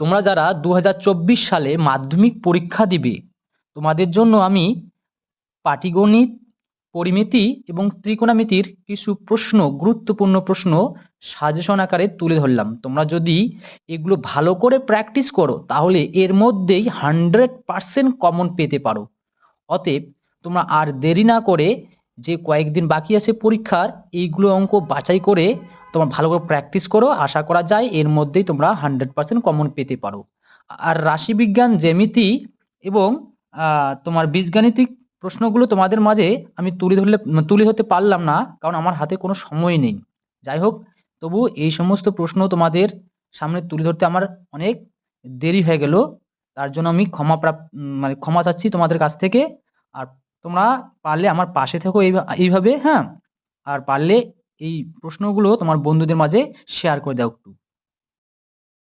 তোমরা যারা 2024 সালে মাধ্যমিক পরীক্ষা দিবে, তোমাদের জন্য আমি পাটিগণিত, পরিমিতি এবং ত্রিকোণমিতির কিছু প্রশ্ন, গুরুত্বপূর্ণ প্রশ্ন সাজেশন আকারে তুলে ধরলাম। তোমরা যদি এগুলো ভালো করে প্র্যাকটিস করো তাহলে এর মধ্যেই 100% কমন পেতে পারো। অতএব তোমরা আর দেরি না করে যে কয়েকদিন বাকি আছে পরীক্ষার, এইগুলো অঙ্ক বাছাই করে তোমরা ভালো করে প্র্যাকটিস করো। আশা করা যায় এর মধ্যেই তোমরা 100% কমন পেতে পারো। আর রাশিবিজ্ঞান, জ্যামিতি এবং তোমার বীজগাণিতিক প্রশ্নগুলো তোমাদের মাঝে আমি তুলে ধরতে পারলাম না, কারণ আমার হাতে কোনো সময় নেই। যাই হোক, তবু এই সমস্ত প্রশ্ন তোমাদের সামনে তুলে ধরতে আমার অনেক দেরি হয়ে গেল। তার জন্য আমি মানে ক্ষমা চাচ্ছি তোমাদের কাছ থেকে। আর তোমরা পারলে আমার পাশে থেকো এইভাবে, হ্যাঁ। আর পারলে এই প্রশ্নগুলো তোমার বন্ধুদের মাঝে শেয়ার করে দাও একটু।